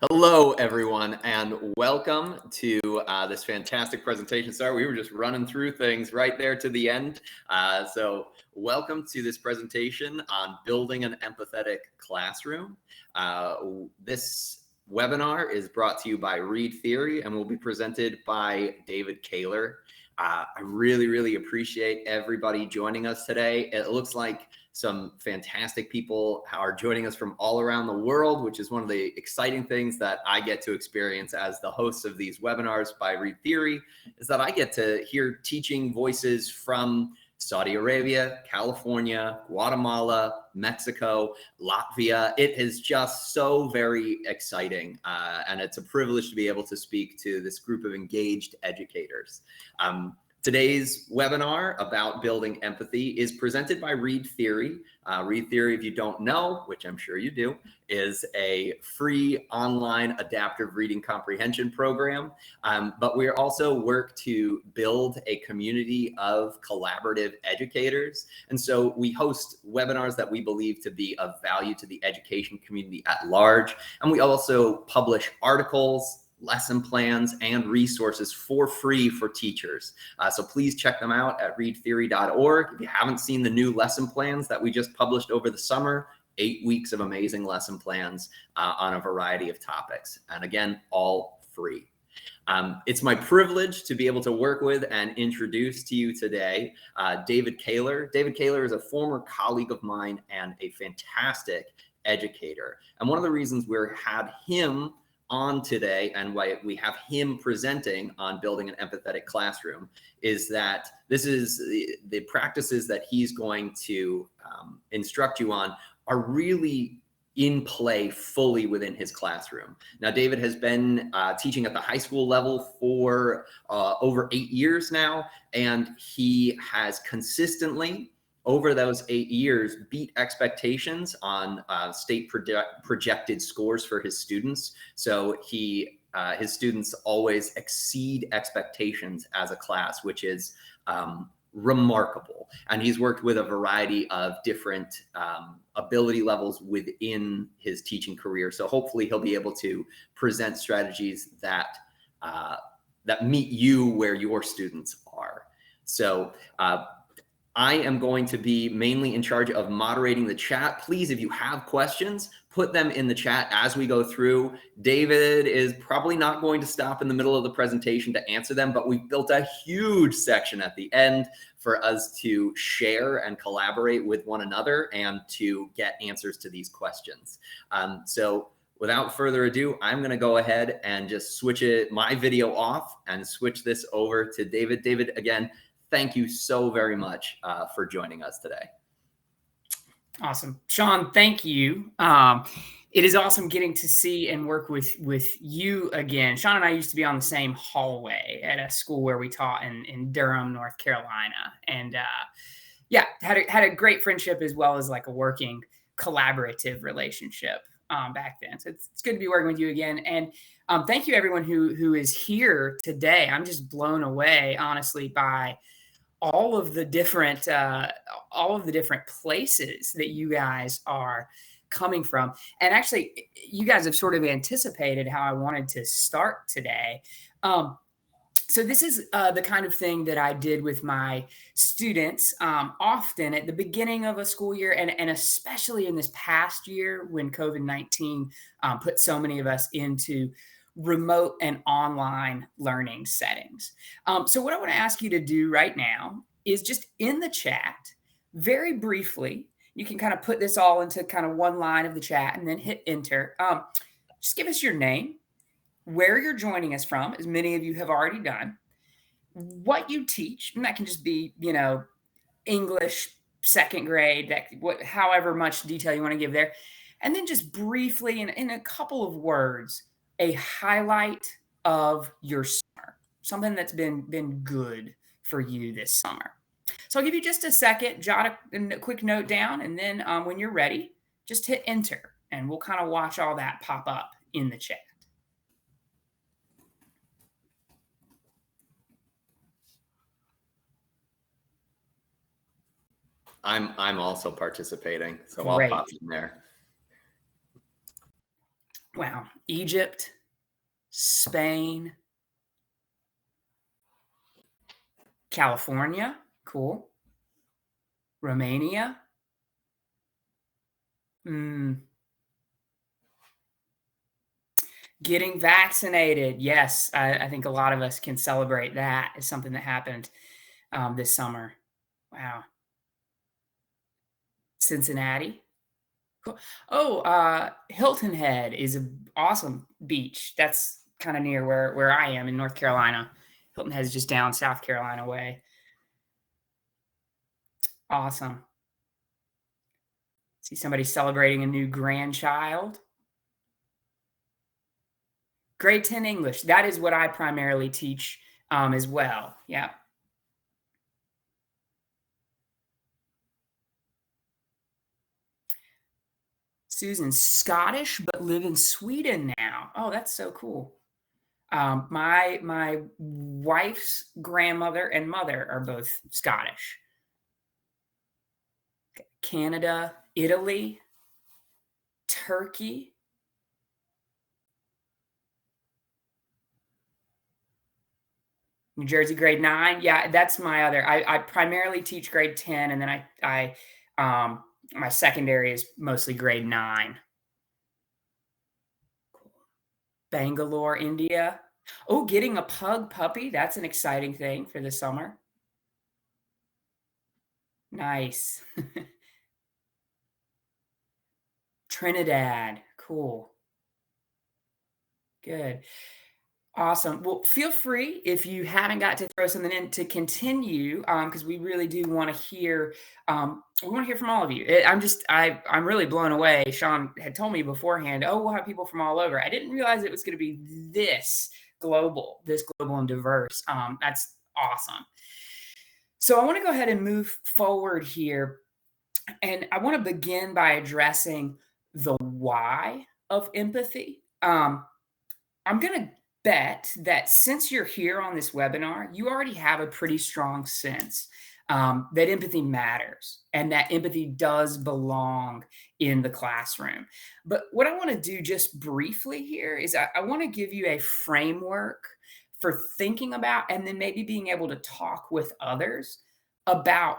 Hello, everyone, and welcome to this fantastic presentation. Sorry, we were just running through things right there to the end. So welcome to this presentation on building an empathetic classroom. This webinar is brought to you by ReadTheory and will be presented by David Kayler. I really appreciate everybody joining us today. It looks like some fantastic people are joining us from all around the world, which is one of the exciting things that I get to experience as the host of these webinars by ReadTheory, is that I get to hear teaching voices from Saudi Arabia, California, Guatemala, Mexico, Latvia. It is just so very exciting. And it's a privilege to be able to speak to this group of engaged educators. Today's webinar about building empathy is presented by ReadTheory. ReadTheory, if you don't know, which I'm sure you do, is a free online adaptive reading comprehension program. But we also work to build a community of collaborative educators. And so we host webinars that we believe to be of value to the education community at large. And we also publish articles, lesson plans, and resources for free for teachers. So please check them out at readtheory.org. If you haven't seen the new lesson plans that we just published over the summer, 8 weeks of amazing lesson plans on a variety of topics. And again, all free. It's my privilege to be able to work with and introduce to you today David Kayler. David Kayler is a former colleague of mine and a fantastic educator. And one of the reasons we've had him on today and why we have him presenting on building an empathetic classroom is that this is the practices that he's going to instruct you on are really in play fully within his classroom. Now, David has been teaching at the high school level for over 8 years now, and he has consistently over those 8 years beat expectations on state projected scores for his students. So his students always exceed expectations as a class, which is remarkable. And he's worked with a variety of different ability levels within his teaching career. So hopefully he'll be able to present strategies that meet you where your students are. So I am going to be mainly in charge of moderating the chat. Please, if you have questions, put them in the chat as we go through. David is probably not going to stop in the middle of the presentation to answer them, but we've built a huge section at the end for us to share and collaborate with one another and to get answers to these questions. So without further ado, I'm going to go ahead and just switch my video off and switch this over to David. David, again, thank you so very much for joining us today. Awesome. Sean, thank you. It is awesome getting to see and work with you again. Sean and I used to be on the same hallway at a school where we taught in Durham, North Carolina. And yeah, had a great friendship as well as like a working collaborative relationship back then. So it's good to be working with you again. And thank you everyone who is here today. I'm just blown away, honestly, by all of the different places that you guys are coming from. And actually, you guys have sort of anticipated how I wanted to start today. So this is the kind of thing that I did with my students often at the beginning of a school year, and especially in this past year when COVID-19 put so many of us into remote and online learning settings. So what I want to ask you to do right now is just in the chat, very briefly, you can kind of put this all into kind of one line of the chat and then hit enter. Just give us your name, where you're joining us from, as many of you have already done, what you teach, and that can just be, English, second grade, however much detail you want to give there. And then just briefly, in a couple of words, a highlight of your summer, something that's been good for you this summer. So I'll give you just a second, jot a quick note down, and then when you're ready, just hit enter, and we'll kind of watch all that pop up in the chat. I'm also participating, so Great. I'll pop in there. Wow. Egypt, Spain, California. Cool. Romania. Mm, Getting vaccinated. Yes, I think a lot of us can celebrate that as something that happened this summer. Wow. Cincinnati. Cool. Oh, Hilton Head is an awesome beach. That's kind of near where I am in North Carolina. Hilton Head is just down South Carolina way. Awesome. See somebody celebrating a new grandchild. Grade 10 English. That is what I primarily teach as well. Yeah. Susan's Scottish, but live in Sweden now. Oh, that's so cool. My wife's grandmother and mother are both Scottish. Canada, Italy, Turkey. New Jersey, grade 9. Yeah, that's my other. I primarily teach grade 10, and then my secondary is mostly grade 9. Bangalore, India. Oh, getting a pug puppy. That's an exciting thing for the summer. Nice. Trinidad. Cool. Good. Awesome. Well, feel free if you haven't got to throw something in to continue, because we really do want to hear. We want to hear from all of you. I'm really blown away. Sean had told me beforehand, oh, we'll have people from all over. I didn't realize it was going to be this global and diverse. That's awesome. So I want to go ahead and move forward here, and I want to begin by addressing the why of empathy. I'm going to bet that since you're here on this webinar, you already have a pretty strong sense that empathy matters and that empathy does belong in the classroom. But what I want to do just briefly here is I want to give you a framework for thinking about and then maybe being able to talk with others about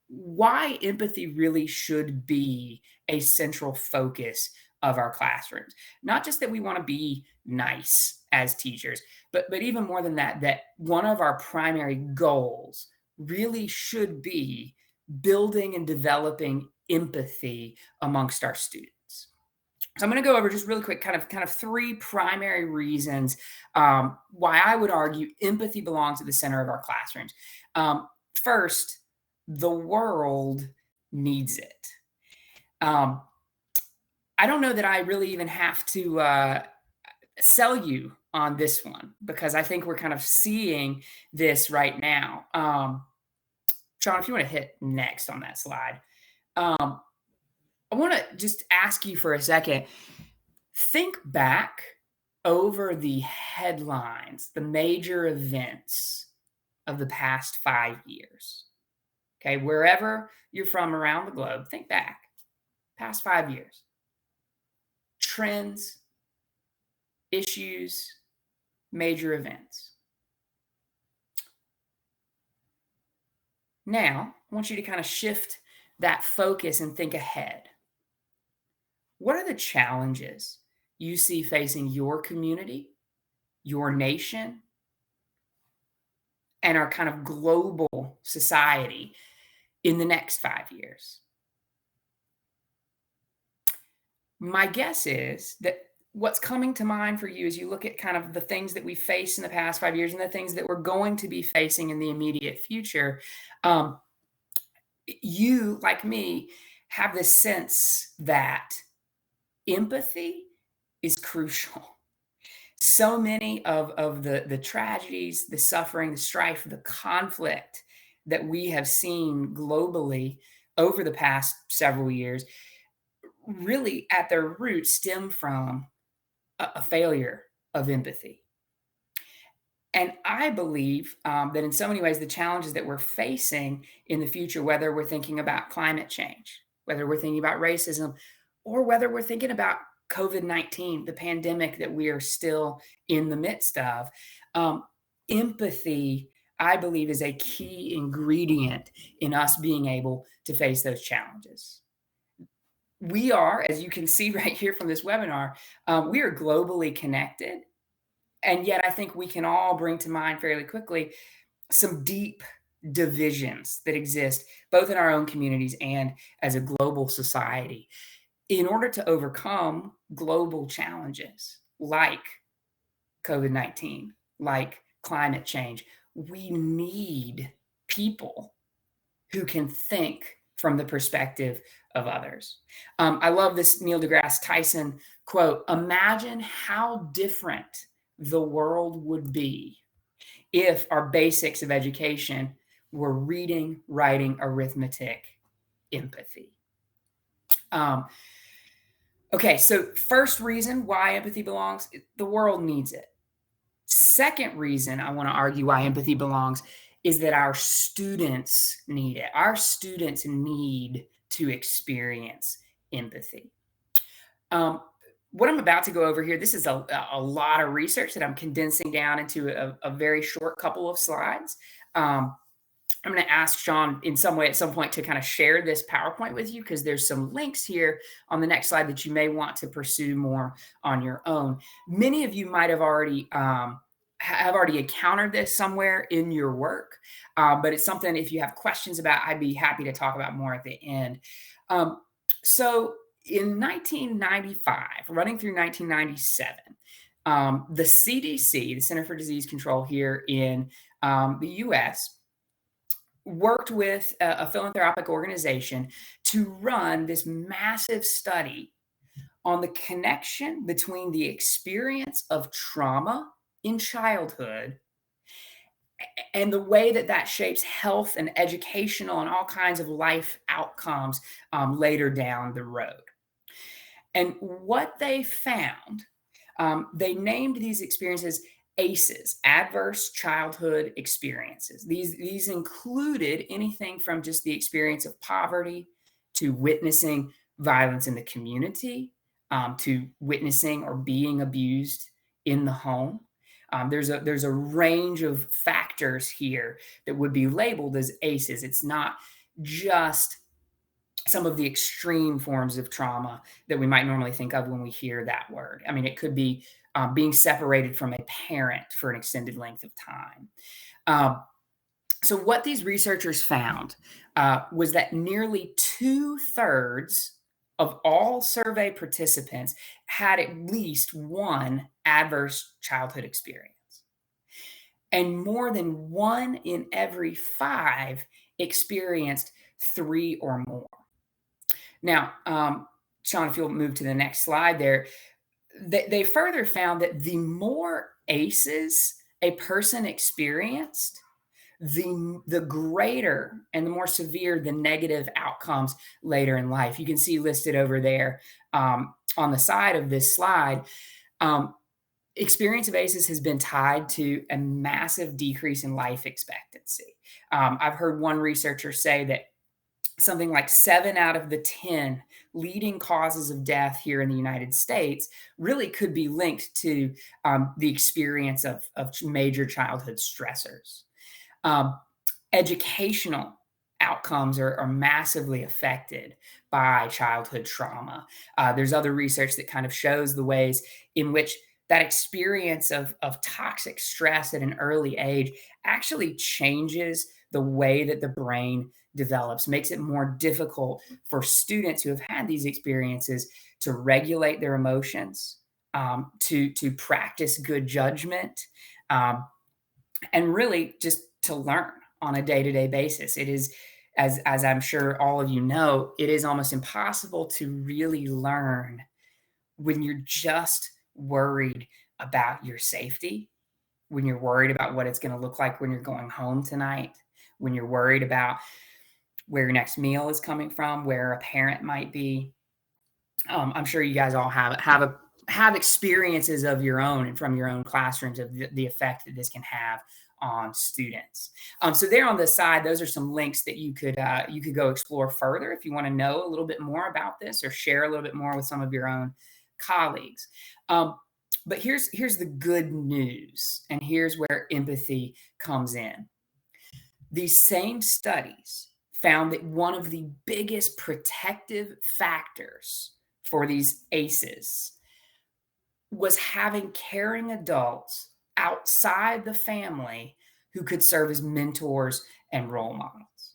why empathy really should be a central focus of our classrooms. Not just that we want to be nice as teachers, but even more than that, that one of our primary goals really should be building and developing empathy amongst our students. So I'm going to go over just really quick, kind of 3 primary reasons why I would argue empathy belongs at the center of our classrooms. First, the world needs it. I don't know that I really even have to sell you on this one because I think we're kind of seeing this right now. Sean, if you want to hit next on that slide, I want to just ask you for a second. Think back over the headlines, the major events of the past 5 years. Okay, wherever you're from around the globe, think back. Past 5 years. Trends, issues, major events. Now, I want you to kind of shift that focus and think ahead. What are the challenges you see facing your community, your nation, and our kind of global society in the next 5 years? My guess is that what's coming to mind for you as you look at kind of the things that we faced in the past 5 years and the things that we're going to be facing in the immediate future, you, like me, have this sense that empathy is crucial. So many of the tragedies, the suffering, the strife, the conflict that we have seen globally over the past several years really at their root stem from a failure of empathy. And I believe that in so many ways, the challenges that we're facing in the future, whether we're thinking about climate change, whether we're thinking about racism, or whether we're thinking about COVID-19, the pandemic that we are still in the midst of. Empathy, I believe, is a key ingredient in us being able to face those challenges. We are, as you can see right here from this webinar, we are globally connected. And yet I think we can all bring to mind fairly quickly some deep divisions that exist both in our own communities and as a global society. In order to overcome global challenges like COVID-19, like climate change, we need people who can think from the perspective of others. I love this Neil deGrasse Tyson quote: "Imagine how different the world would be if our basics of education were reading, writing, arithmetic, empathy." Okay, so first reason why empathy belongs, the world needs it. Second reason I want to argue why empathy belongs is that our students need it. Our students need to experience empathy. What I'm about to go over here, this is a lot of research that I'm condensing down into a very short couple of slides. I'm going to ask Sean in some way at some point to kind of share this PowerPoint with you, because there's some links here on the next slide that you may want to pursue more on your own. Many of you might have already encountered this somewhere in your work, but it's something, if you have questions about, I'd be happy to talk about more at the end. So in 1995, running through 1997, the CDC, the Center for Disease Control here in the US, worked with a philanthropic organization to run this massive study on the connection between the experience of trauma in childhood and the way that that shapes health and educational and all kinds of life outcomes later down the road. And what they found, they named these experiences ACEs, adverse childhood experiences. These included anything from just the experience of poverty to witnessing violence in the community, to witnessing or being abused in the home. There's a range of factors here that would be labeled as ACEs. It's not just some of the extreme forms of trauma that we might normally think of when we hear that word. I mean, it could be being separated from a parent for an extended length of time. So what these researchers found was that nearly 2/3 of all survey participants had at least one adverse childhood experience. And more than 1 in every 5 experienced 3 or more. Now, Sean, if you'll move to the next slide there, they further found that the more ACEs a person experienced, the greater and the more severe the negative outcomes later in life. You can see listed over there on the side of this slide. Experience of ACEs has been tied to a massive decrease in life expectancy. I've heard one researcher say that something like 7 out of the 10 leading causes of death here in the United States really could be linked to the experience of major childhood stressors. Educational outcomes are massively affected by childhood trauma. There's other research that kind of shows the ways in which that experience of toxic stress at an early age actually changes the way that the brain develops, makes it more difficult for students who have had these experiences to regulate their emotions, to practice good judgment, and really just to learn on a day-to-day basis. It is, as I'm sure all of you know, it is almost impossible to really learn when you're just worried about your safety, when you're worried about what it's going to look like when you're going home tonight, when you're worried about where your next meal is coming from, where a parent might be. I'm sure you guys all have experiences of your own and from your own classrooms of the effect that this can have on students. So there on the side, those are some links that you could go explore further if you want to know a little bit more about this or share a little bit more with some of your own colleagues. But here's the good news, and here's where empathy comes in. These same studies found that one of the biggest protective factors for these ACEs was having caring adults outside the family who could serve as mentors and role models.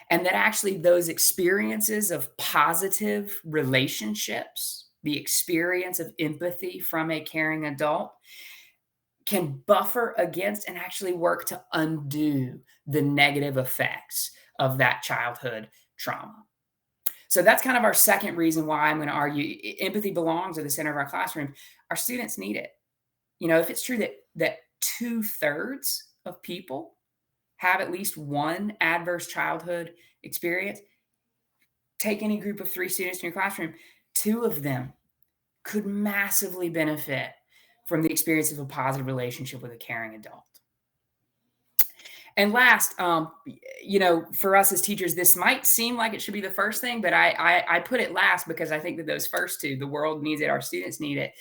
And that actually those experiences of positive relationships, the experience of empathy from a caring adult, can buffer against and actually work to undo the negative effects of that childhood trauma. So that's kind of our second reason why I'm going to argue empathy belongs at the center of our classroom. Our students need it. If it's true that 2/3 of people have at least one adverse childhood experience, take any group of 3 students in your classroom, 2 of them could massively benefit from the experience of a positive relationship with a caring adult. And last, for us as teachers, this might seem like it should be the first thing, but I put it last because I think that those first two, the world needs it, our students need it,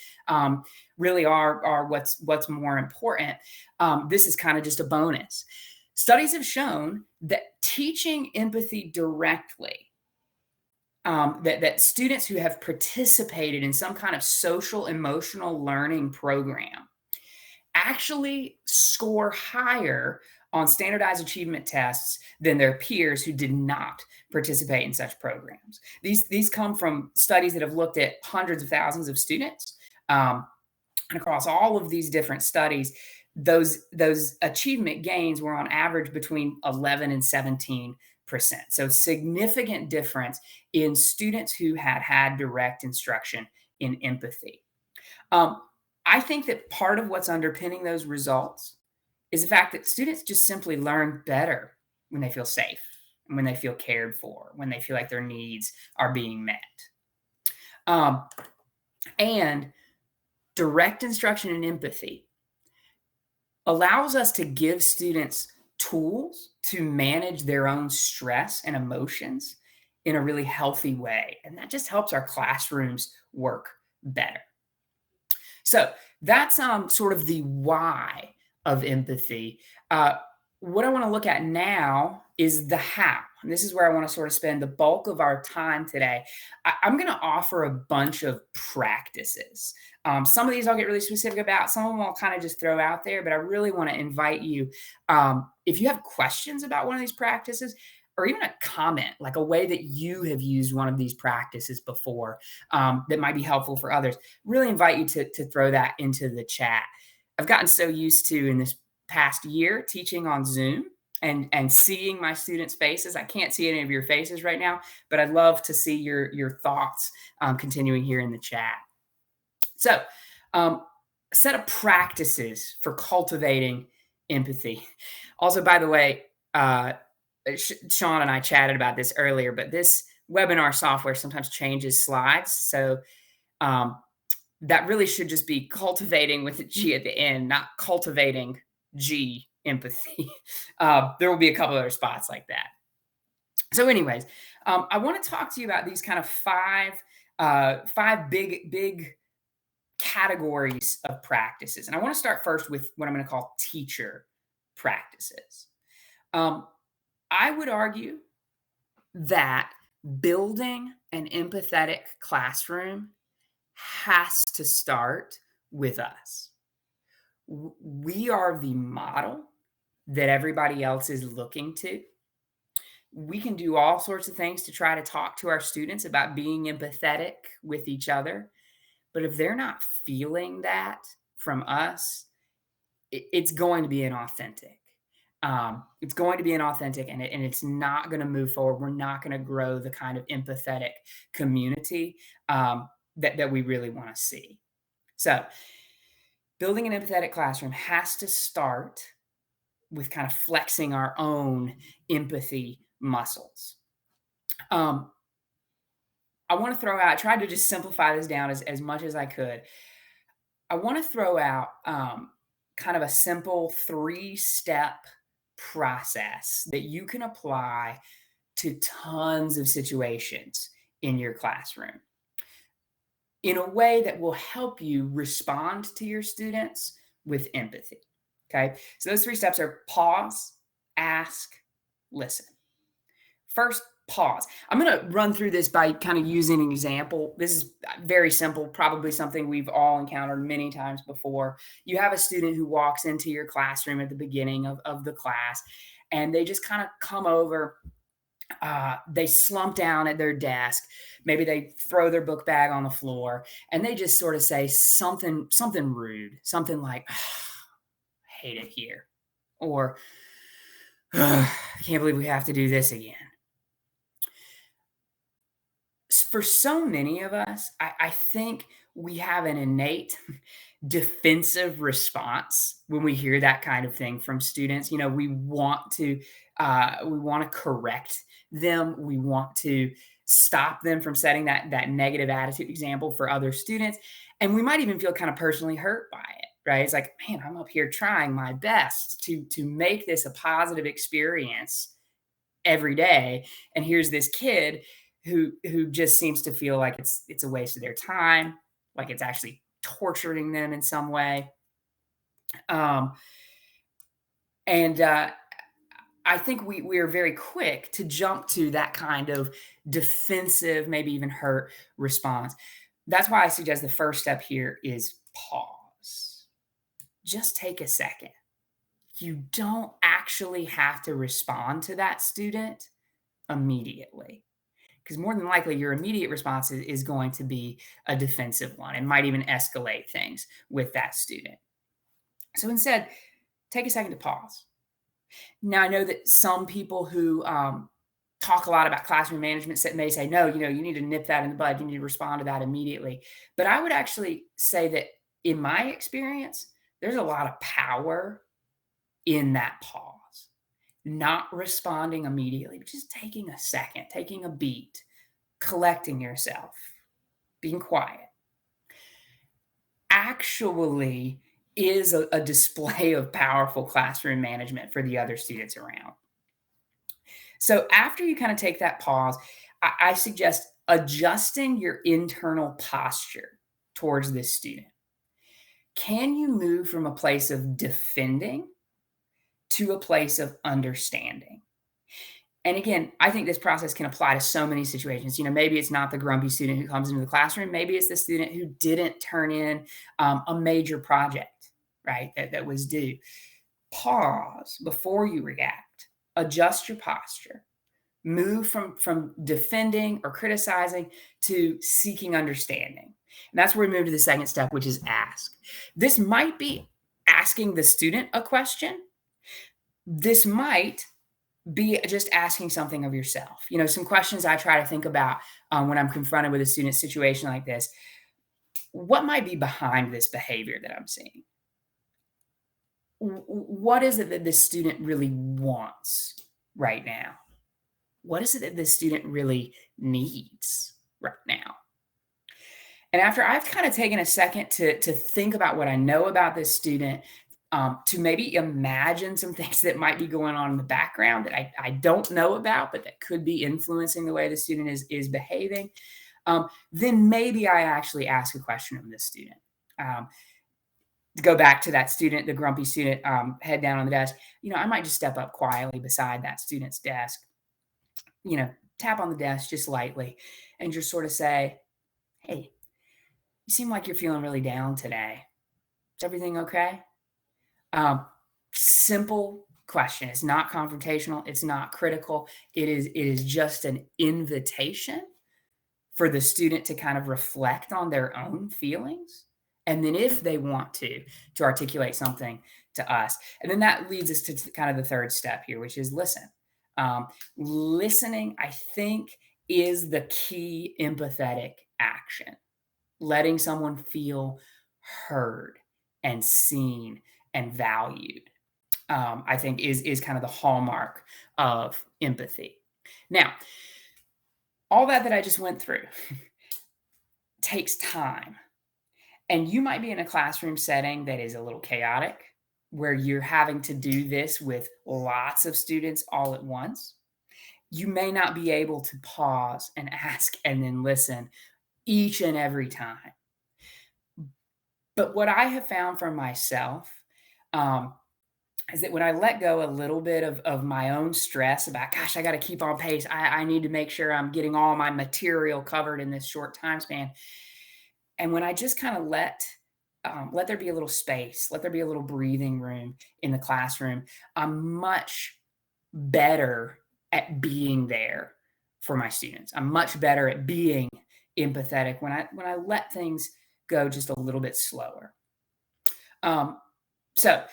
really are what's more important. This is kind of just a bonus. Studies have shown that teaching empathy directly, that students who have participated in some kind of social emotional learning program actually score higher on standardized achievement tests than their peers who did not participate in such programs. These come from studies that have looked at hundreds of thousands of students. And across all of these different studies, those achievement gains were on average between 11 and 17%. So significant difference in students who had direct instruction in empathy. I think that part of what's underpinning those results is the fact that students just simply learn better when they feel safe, and when they feel cared for, when they feel like their needs are being met. And direct instruction in empathy allows us to give students tools to manage their own stress and emotions in a really healthy way. And that just helps our classrooms work better. So that's sort of the why of empathy. What I want to look at now is the how. And this is where I want to sort of spend the bulk of our time today. I'm going to offer a bunch of practices. Some of these I'll get really specific about. Some of them I'll kind of just throw out there, but I really want to invite you, if you have questions about one of these practices, or even a comment, like a way that you have used one of these practices before, that might be helpful for others, really invite you to throw that into the chat. I've gotten so used to, in this past year, teaching on Zoom and seeing my students' faces. I can't see any of your faces right now, but I'd love to see your thoughts continuing here in the chat. So, a set of practices for cultivating empathy. Also, by the way, Sean and I chatted about this earlier, but this webinar software sometimes changes slides. So that really should just be cultivating with a G at the end, not cultivating G empathy. There will be a couple other spots like that. So anyways, I want to talk to you about these kind of five big categories of practices. And I want to start first with what I'm going to call teacher practices. I would argue that building an empathetic classroom has to start with us. We are the model that everybody else is looking to. We can do all sorts of things to try to talk to our students about being empathetic with each other. But if they're not feeling that from us, it's going to be inauthentic. It's going to be inauthentic, and it's not going to move forward. We're not going to grow the kind of empathetic community that we really want to see. So building an empathetic classroom has to start with kind of flexing our own empathy muscles. I want to throw out, I tried to just simplify this down as much as I could. I want to throw out kind of a simple 3-step process that you can apply to tons of situations in your classroom. in a way that will help you respond to your students with empathy. Okay. So those 3 steps are pause, ask, listen. First, pause. I'm going to run through this by kind of using an example. This is very simple, probably something we've all encountered many times before. You have a student who walks into your classroom at the beginning of the class, and they just kind of come over. They slump down at their desk. Maybe they throw their book bag on the floor, and they just sort of say something rude, something like, "I hate it here," or "I can't believe we have to do this again." For so many of us, I think we have an innate defensive response when we hear that kind of thing from students. We want to correct them. We want to stop them from setting that negative attitude example for other students, and we might even feel kind of personally hurt by it. Right? It's like, man, I'm up here trying my best to make this a positive experience every day, and here's this kid who just seems to feel like it's a waste of their time, like it's actually torturing them in some way. Um, and I think we are very quick to jump to that kind of defensive, maybe even hurt response. That's why I suggest the first step here is pause. Just take a second. You don't actually have to respond to that student immediately, because more than likely your immediate response is going to be a defensive one and might even escalate things with that student. So instead, take a second to pause. Now, I know that some people who talk a lot about classroom management may say, no, you need to nip that in the bud. You need to respond to that immediately. But I would actually say that in my experience, there's a lot of power in that pause. Not responding immediately, but just taking a second, taking a beat, collecting yourself, being quiet, actually is a display of powerful classroom management for the other students around. So after you kind of take that pause, I suggest adjusting your internal posture towards this student. Can you move from a place of defending to a place of understanding? And again, I think this process can apply to so many situations. Maybe it's not the grumpy student who comes into the classroom. Maybe it's the student who didn't turn in a major project, right, that was due. Pause before you react. Adjust your posture. Move from defending or criticizing to seeking understanding. And that's where we move to the second step, which is ask. This might be asking the student a question. This might be just asking something of yourself. Some questions I try to think about when I'm confronted with a student situation like this. What might be behind this behavior that I'm seeing? What is it that this student really wants right now? What is it that this student really needs right now? And after I've kind of taken a second to think about what I know about this student, to maybe imagine some things that might be going on in the background that I don't know about, but that could be influencing the way the student is behaving, then maybe I actually ask a question of this student. To go back to that student, the grumpy student, head down on the desk, I might just step up quietly beside that student's desk, tap on the desk just lightly and just sort of say, hey, you seem like you're feeling really down today. Is everything okay? Simple question. It's not confrontational. It's not critical. It is just an invitation for the student to kind of reflect on their own feelings. And then if they want to articulate something to us. And then that leads us to kind of the third step here, which is listen. Listening, I think, is the key empathetic action. Letting someone feel heard and seen and valued, I think is kind of the hallmark of empathy. Now, all that I just went through takes time. And you might be in a classroom setting that is a little chaotic, where you're having to do this with lots of students all at once. You may not be able to pause and ask and then listen each and every time. But what I have found for myself is that when I let go a little bit of my own stress about, gosh, I got to keep on pace. I need to make sure I'm getting all my material covered in this short time span. And when I just kind of let there be a little space, let there be a little breathing room in the classroom, I'm much better at being there for my students. I'm much better at being empathetic when I let things go just a little bit slower. So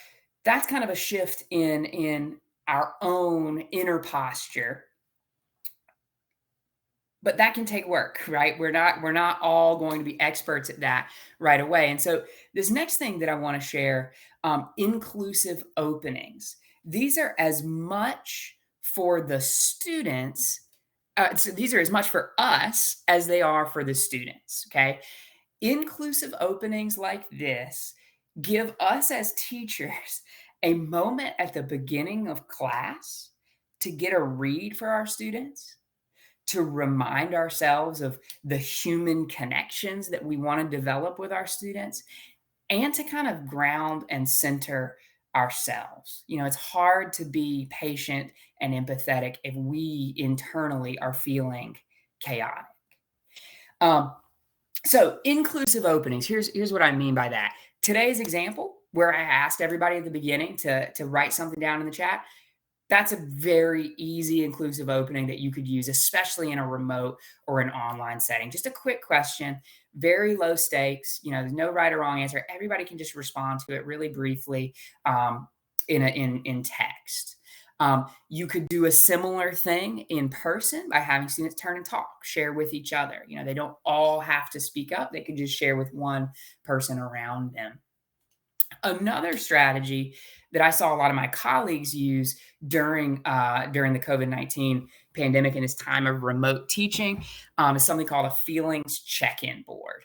that's kind of a shift in our own inner posture. But that can take work, right? We're not all going to be experts at that right away. And so this next thing that I want to share, inclusive openings. These are as much for the students. So these are as much for us as they are for the students. Okay. Inclusive openings like this give us as teachers a moment at the beginning of class to get a read for our students, to remind ourselves of the human connections that we want to develop with our students, and to kind of ground and center ourselves. It's hard to be patient and empathetic if we internally are feeling chaotic. So inclusive openings, here's what I mean by that. Today's example, where I asked everybody at the beginning to write something down in the chat, that's a very easy inclusive opening that you could use, especially in a remote or an online setting. Just a quick question, very low stakes. There's no right or wrong answer. Everybody can just respond to it really briefly in text. You could do a similar thing in person by having students turn and talk, share with each other. They don't all have to speak up. They could just share with one person around them. Another strategy that I saw a lot of my colleagues use during the COVID-19 pandemic and this time of remote teaching is something called a feelings check-in board.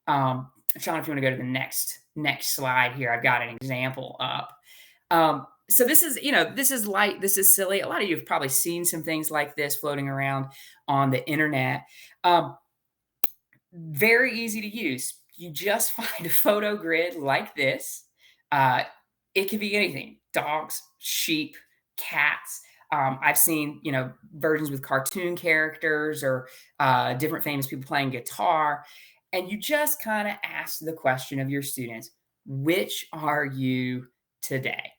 Sean, if you want to go to the next slide here, I've got an example up. So this is light, this is silly. A lot of you have probably seen some things like this floating around on the internet. Very easy to use. You just find a photo grid like this. It could be anything: dogs, sheep, cats. I've seen, versions with cartoon characters or different famous people playing guitar. And you just kind of ask the question of your students, which are you today?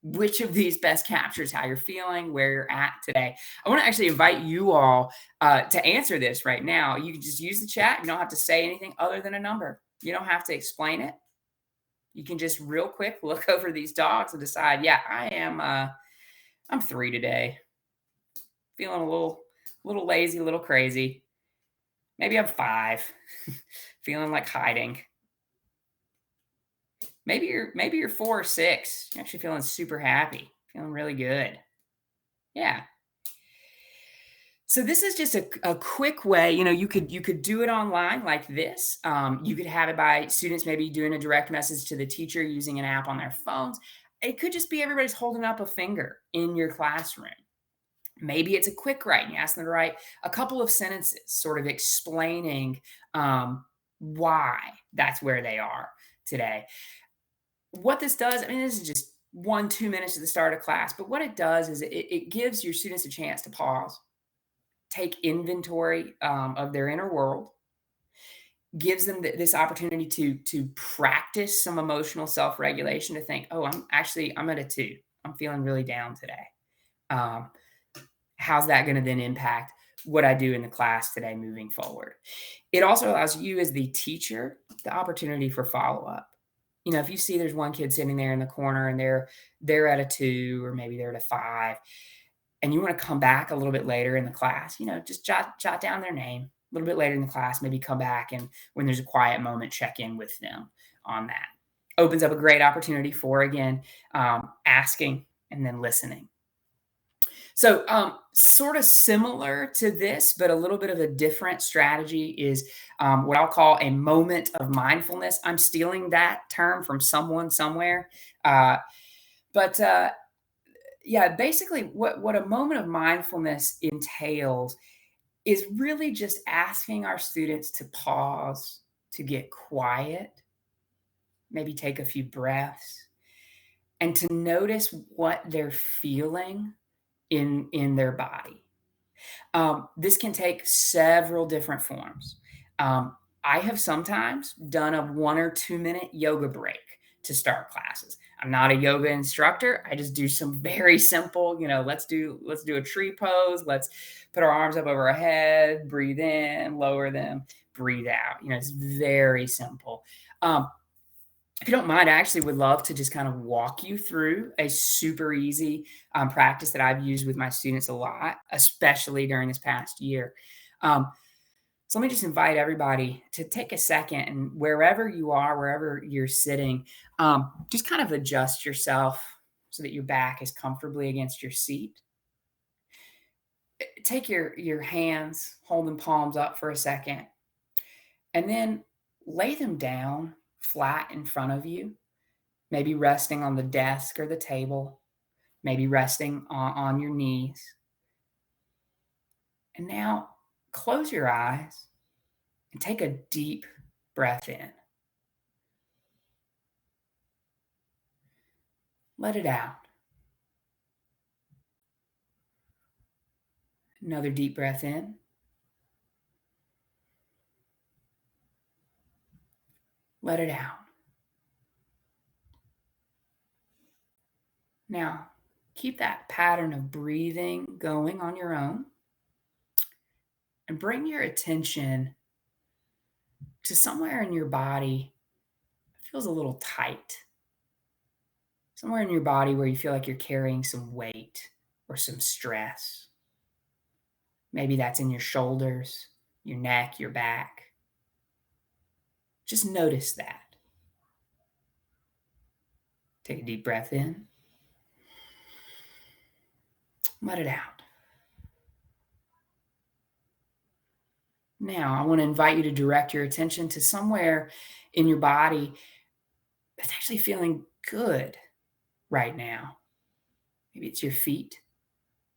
Which of these best captures how you're feeling, where you're at today? I want to actually invite you all to answer this right now. You can just use the chat. You don't have to say anything other than a number. You don't have to explain it. You can just real quick look over these dogs and decide, yeah, I'm 3 today. Feeling a little lazy, a little crazy. Maybe I'm 5. Feeling like hiding. Maybe you're 4 or 6. You're actually feeling super happy, feeling really good. Yeah. So this is just a quick way. You could do it online like this. You could have it by students maybe doing a direct message to the teacher using an app on their phones. It could just be everybody's holding up a finger in your classroom. Maybe it's a quick write, and you ask them to write a couple of sentences, sort of explaining why that's where they are today. What this does, this is just 1-2 minutes at the start of class, but what it does is it gives your students a chance to pause, take inventory of their inner world, gives them this opportunity to practice some emotional self-regulation, to think, oh, I'm at a 2. I'm feeling really down today. How's that going to then impact what I do in the class today moving forward? It also allows you as the teacher the opportunity for follow-up. If you see there's one kid sitting there in the corner and they're at a 2 or maybe they're at a 5, and you want to come back a little bit later in the class, just jot down their name a little bit later in the class, maybe come back, and when there's a quiet moment, check in with them on that. Opens up a great opportunity for, again, asking and then listening. So sort of similar to this, but a little bit of a different strategy is what I'll call a moment of mindfulness. I'm stealing that term from someone somewhere. Basically what a moment of mindfulness entails is really just asking our students to pause, to get quiet, maybe take a few breaths, and to notice what they're feeling in their body. This can take several different forms. I have sometimes done a 1 or 2 minute yoga break to start classes. I'm not a yoga instructor. I just do some very simple, let's do a tree pose. Let's put our arms up over our head, breathe in, lower them, breathe out. It's very simple. If you don't mind, I actually would love to just kind of walk you through a super easy practice that I've used with my students a lot, especially during this past year. So let me just invite everybody to take a second, and wherever you are, wherever you're sitting, just kind of adjust yourself so that your back is comfortably against your seat. Take your hands, hold them palms up for a second, and then lay them down flat in front of you, maybe resting on the desk or the table, maybe resting on your knees. And now close your eyes and take a deep breath in. Let it out. Another deep breath in. Let it out. Now, keep that pattern of breathing going on your own, and bring your attention to somewhere in your body that feels a little tight. Somewhere in your body where you feel like you're carrying some weight or some stress. Maybe that's in your shoulders, your neck, your back. Just notice that. Take a deep breath in. Let it out. Now, I want to invite you to direct your attention to somewhere in your body that's actually feeling good right now. Maybe it's your feet,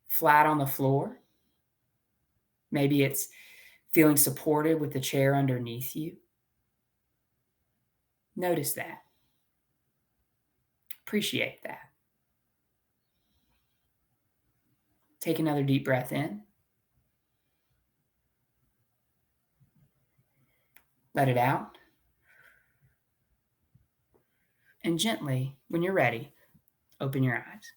flat on the floor. Maybe it's feeling supported with the chair underneath you. Notice that. Appreciate that. Take another deep breath in. Let it out. And gently, when you're ready, open your eyes.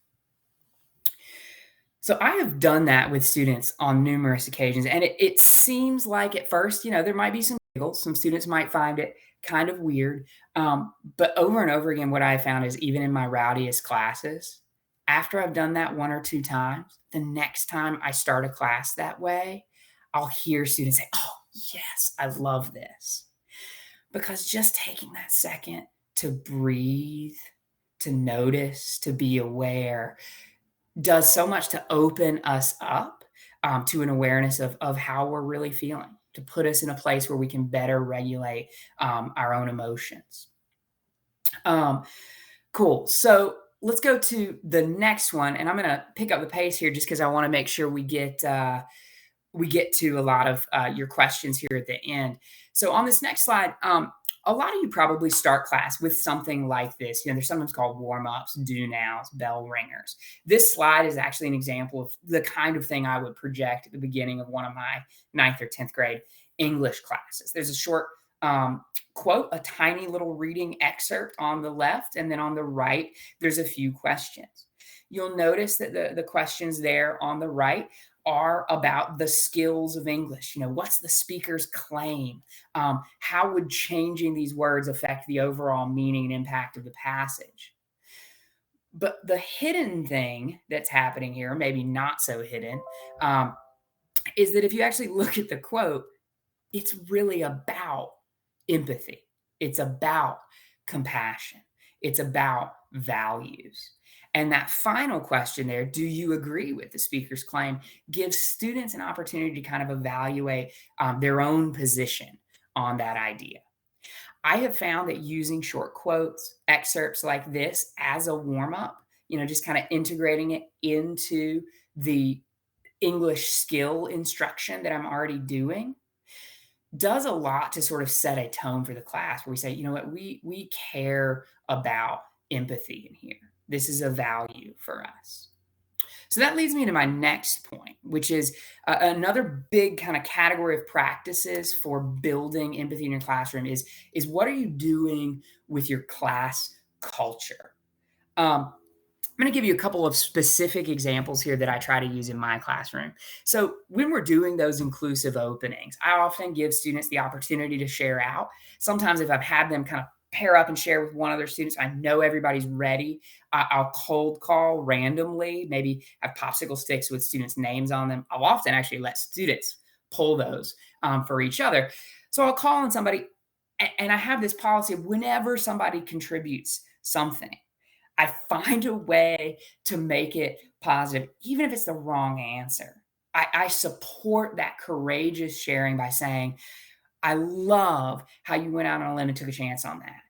So I have done that with students on numerous occasions, and it seems like at first, there might be some giggles. Some students might find it kind of weird. But over and over again, what I found is even in my rowdiest classes, after I've done that 1 or 2 times, the next time I start a class that way, I'll hear students say, "Oh, yes, I love this." Because just taking that second to breathe, to notice, to be aware, does so much to open us up to an awareness of how we're really feeling, to put us in a place where we can better regulate our own emotions. Cool. So let's go to the next one, and I'm going to pick up the pace here just because I want to make sure we get to a lot of your questions here at the end. So on this next slide, a lot of you probably start class with something like this. They're sometimes called warm-ups, do-nows, bell ringers. This slide is actually an example of the kind of thing I would project at the beginning of one of my 9th or 10th grade English classes. There's a short quote, a tiny little reading excerpt on the left, and then on the right, there's a few questions. You'll notice that the questions there on the right are about the skills of English. What's the speaker's claim? How would changing these words affect the overall meaning and impact of the passage? But the hidden thing that's happening here, maybe not so hidden, is that if you actually look at the quote, it's really about empathy. It's about compassion. It's about values. And that final question there, do you agree with the speaker's claim, gives students an opportunity to kind of evaluate their own position on that idea. I have found that using short quotes, excerpts like this as a warm-up, just kind of integrating it into the English skill instruction that I'm already doing does a lot to sort of set a tone for the class where we say, you know what, we care about empathy in here. This is a value for us. So that leads me to my next point, which is another big kind of category of practices for building empathy in your classroom is what are you doing with your class culture? I'm going to give you a couple of specific examples here that I try to use in my classroom. So when we're doing those inclusive openings, I often give students the opportunity to share out. Sometimes if I've had them kind of pair up and share with one of their students, I know everybody's ready. I'll cold call randomly, maybe have popsicle sticks with students' names on them. I'll often actually let students pull those for each other. So I'll call on somebody, and I have this policy of whenever somebody contributes something, I find a way to make it positive, even if it's the wrong answer. I support that courageous sharing by saying, I love how you went out on a limb and took a chance on that.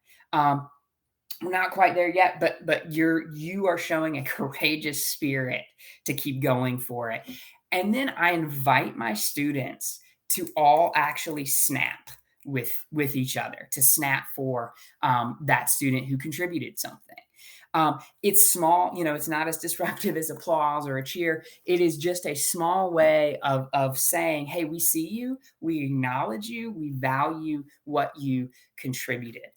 We're not quite there yet, but you are showing a courageous spirit to keep going for it. And then I invite my students to all actually snap with each other, to snap for that student who contributed something. It's small, it's not as disruptive as applause or a cheer. It is just a small way of saying, hey, we see you, we acknowledge you, we value what you contributed.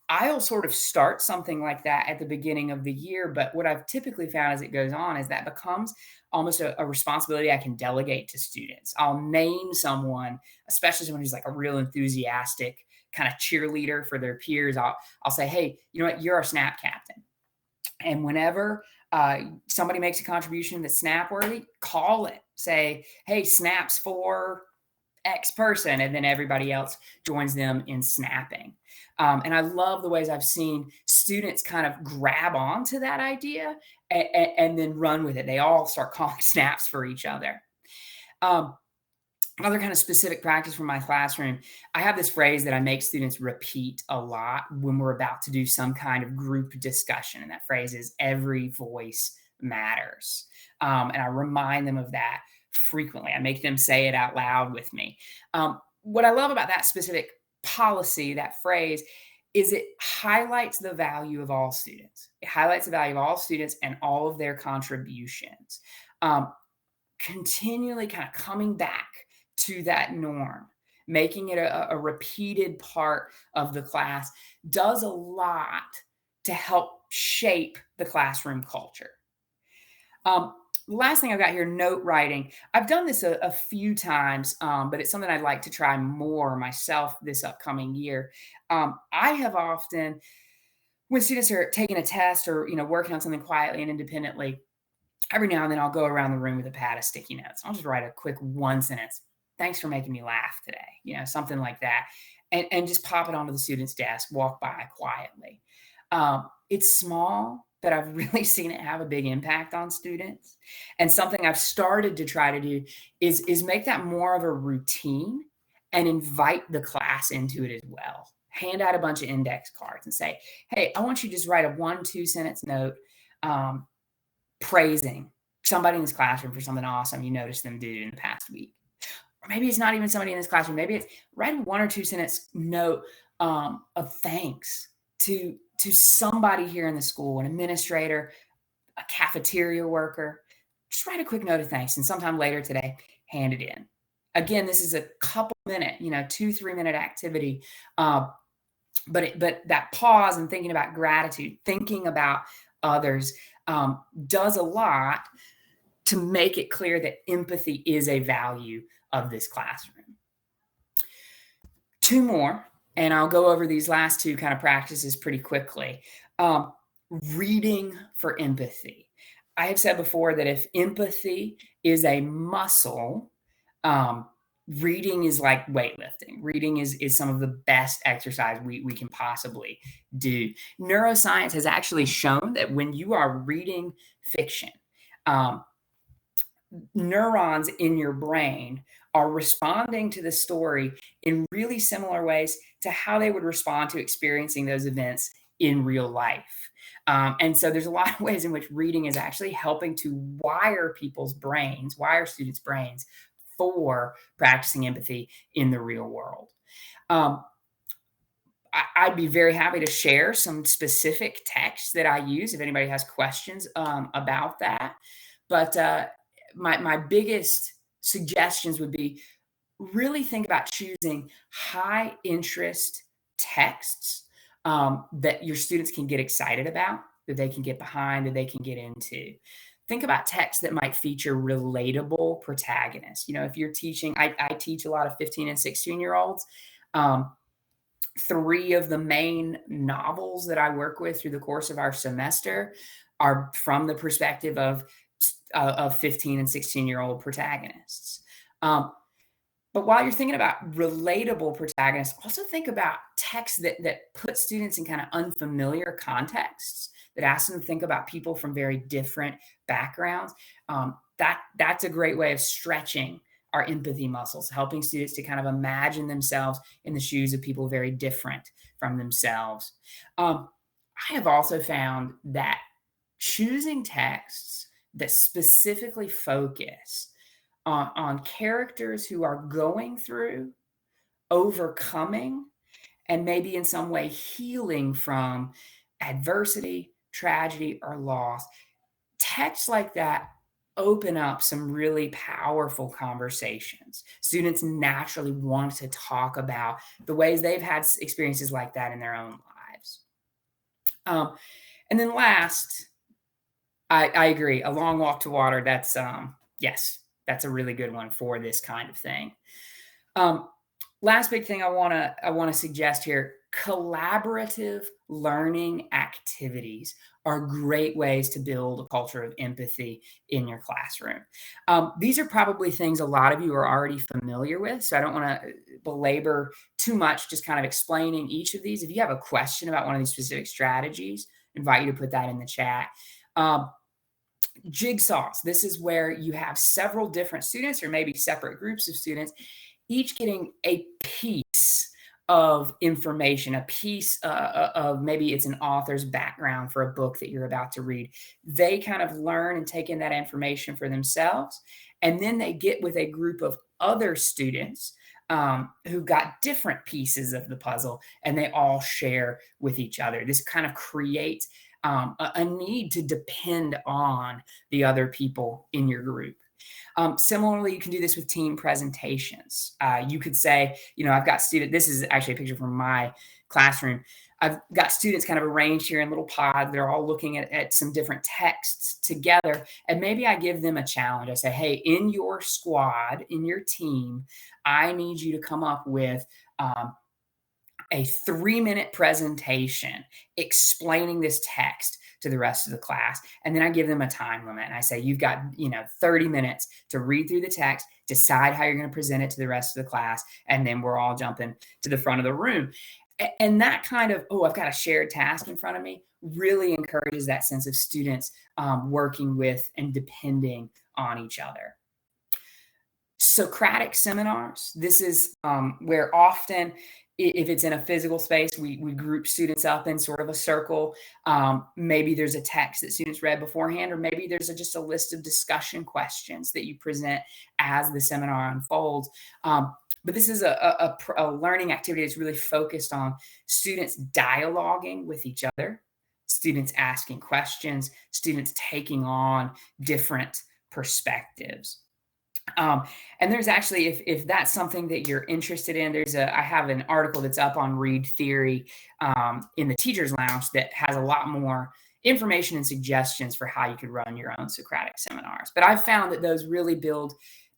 I'll sort of start something like that at the beginning of the year, but what I've typically found as it goes on is that becomes almost a responsibility I can delegate to students. I'll name someone, especially someone who's like a real enthusiastic kind of cheerleader for their peers. I'll say, hey, you know what, you're our snap captain. And whenever somebody makes a contribution that's snap worthy, call it. Say, hey, snaps for X person, and then everybody else joins them in snapping. And I love the ways I've seen students kind of grab onto that idea and then run with it. They all start calling snaps for each other. Another kind of specific practice from my classroom, I have this phrase that I make students repeat a lot when we're about to do some kind of group discussion. And that phrase is every voice matters. And I remind them of that frequently. I make them say it out loud with me. What I love about that specific policy, that phrase, is it highlights the value of all students. It highlights the value of all students and all of their contributions. Continually kind of coming back to that norm, making it a repeated part of the class does a lot to help shape the classroom culture. The last thing I've got here, note writing. I've done this a few times, but it's something I'd like to try more myself this upcoming year. I have often, when students are taking a test or working on something quietly and independently, every now and then I'll go around the room with a pad of sticky notes. I'll just write a quick one sentence. Thanks for making me laugh today. Something like that. And just pop it onto the student's desk, walk by quietly. It's small, but I've really seen it have a big impact on students. And something I've started to try to do is make that more of a routine and invite the class into it as well. Hand out a bunch of index cards and say, hey, I want you to just write a 1-2 sentence note praising somebody in this classroom for something awesome you noticed them do in the past week. Or maybe it's not even somebody in this classroom. Maybe it's write a 1 or 2 sentence note of thanks to somebody here in the school, an administrator, a cafeteria worker. Just write a quick note of thanks, and sometime later today, hand it in. Again, this is a couple minute, 2-3 minute activity. But that pause and thinking about gratitude, thinking about others, does a lot to make it clear that empathy is a value of this classroom. 2 more, and I'll go over these last 2 kind of practices pretty quickly. Reading for empathy. I have said before that if empathy is a muscle, reading is like weightlifting. Reading is some of the best exercise we can possibly do. Neuroscience has actually shown that when you are reading fiction, neurons in your brain are responding to the story in really similar ways to how they would respond to experiencing those events in real life. And so there's a lot of ways in which reading is actually helping to wire students' brains for practicing empathy in the real world. I'd be very happy to share some specific texts that I use if anybody has questions about that. But my biggest suggestions would be really think about choosing high interest texts that your students can get excited about, that they can get behind, that they can get into. Think about texts that might feature relatable protagonists. If you're teaching, I teach a lot of 15 and 16-year-olds. 3 of the main novels that I work with through the course of our semester are from the perspective of 15 and 16-year-old protagonists. But while you're thinking about relatable protagonists, also think about texts that put students in kind of unfamiliar contexts, that ask them to think about people from very different backgrounds. That's a great way of stretching our empathy muscles, helping students to kind of imagine themselves in the shoes of people very different from themselves. I have also found that choosing texts that specifically focus on characters who are going through, overcoming, and maybe in some way healing from adversity, tragedy, or loss. Texts like that open up some really powerful conversations. Students naturally want to talk about the ways they've had experiences like that in their own lives. And then last, I agree. A long walk to water. Yes, that's a really good one for this kind of thing. Last big thing I want to suggest here: collaborative learning activities are great ways to build a culture of empathy in your classroom. These are probably things a lot of you are already familiar with, so I don't want to belabor too much, just kind of explaining each of these. If you have a question about one of these specific strategies, I invite you to put that in the chat. Jigsaws. This is where you have several different students, or maybe separate groups of students, each getting a piece of information, a piece of maybe it's an author's background for a book that you're about to read. They kind of learn and take in that information for themselves. And then they get with a group of other students who got different pieces of the puzzle, and they all share with each other. This kind of creates a need to depend on the other people in your group. Similarly, you can do this with team presentations. You could say, I've got students, this is actually a picture from my classroom. I've got students kind of arranged here in little pods. They're all looking at some different texts together. And maybe I give them a challenge. I say, hey, in your squad, in your team, I need you to come up with a 3-minute presentation explaining this text to the rest of the class. And then I give them a time limit. And I say, you've got, 30 minutes to read through the text, decide how you're going to present it to the rest of the class. And then we're all jumping to the front of the room. And that kind of, I've got a shared task in front of me, really encourages that sense of students working with and depending on each other. Socratic seminars. This is where often, if it's in a physical space, we group students up in sort of a circle. Maybe there's a text that students read beforehand, or maybe there's just a list of discussion questions that you present as the seminar unfolds. But this is a learning activity that's really focused on students dialoguing with each other, students asking questions, students taking on different perspectives. And there's actually, if that's something that you're interested in, I have an article that's up on ReadTheory in the Teacher's Lounge that has a lot more information and suggestions for how you could run your own Socratic seminars. But I've found that those really build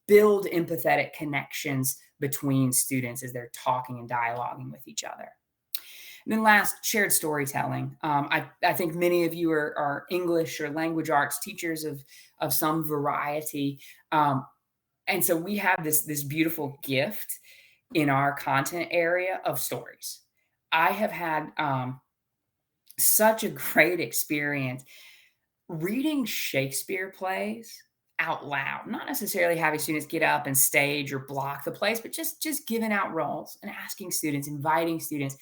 empathetic connections between students as they're talking and dialoguing with each other. And then last, shared storytelling. I think many of you are English or language arts teachers of some variety. And so we have this beautiful gift in our content area of stories. I have had such a great experience reading Shakespeare plays out loud, not necessarily having students get up and stage or block the place, but just giving out roles and asking students, inviting students,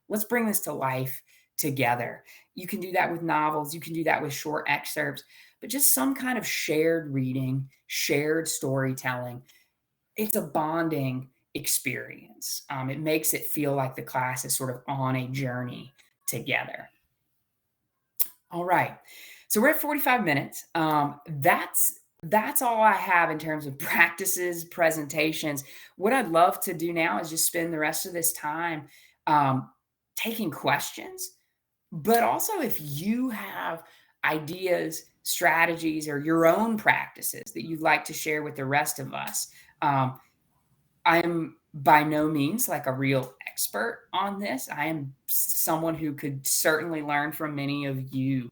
let's bring this to life together. You can do that with novels. You can do that with short excerpts, but just some kind of shared reading, shared storytelling. It's a bonding experience. It makes it feel like the class is sort of on a journey together. All right. So we're at 45 minutes. That's all I have in terms of practices, presentations. What I'd love to do now is just spend the rest of this time taking questions, but also if you have ideas, strategies, or your own practices that you'd like to share with the rest of us. I am by no means like a real expert on this. I am someone who could certainly learn from many of you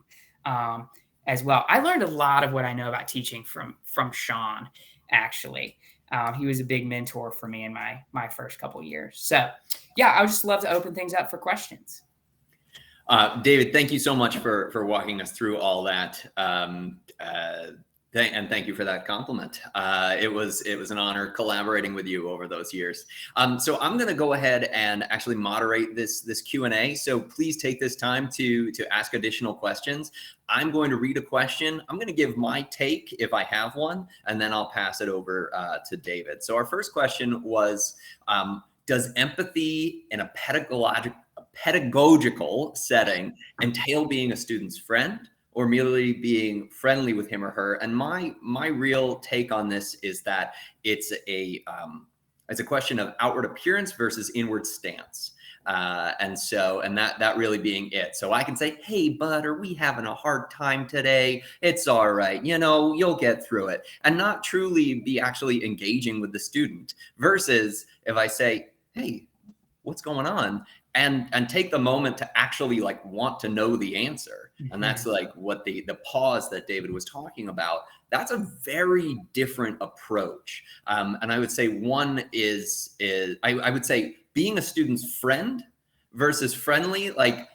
as well. I learned a lot of what I know about teaching from Sean, actually. He was a big mentor for me in my first couple of years. So yeah, I would just love to open things up for questions. David, thank you so much for walking us through all that. And thank you for that compliment. It was an honor collaborating with you over those years. So I'm going to go ahead and actually moderate this Q&A. So please take this time to ask additional questions. I'm going to read a question. I'm going to give my take if I have one, and then I'll pass it over to David. So our first question was, does empathy in a pedagogical setting entail being a student's friend, or merely being friendly with him or her? And my real take on this is that it's a question of outward appearance versus inward stance. And that really being it. So I can say, hey, bud, are we having a hard time today? It's all right. You'll get through it, and not truly be actually engaging with the student, versus if I say, hey, what's going on? And take the moment to actually want to know the answer. And that's what the pause that David was talking about. That's a very different approach. And I would say one is I would say being a student's friend versus friendly,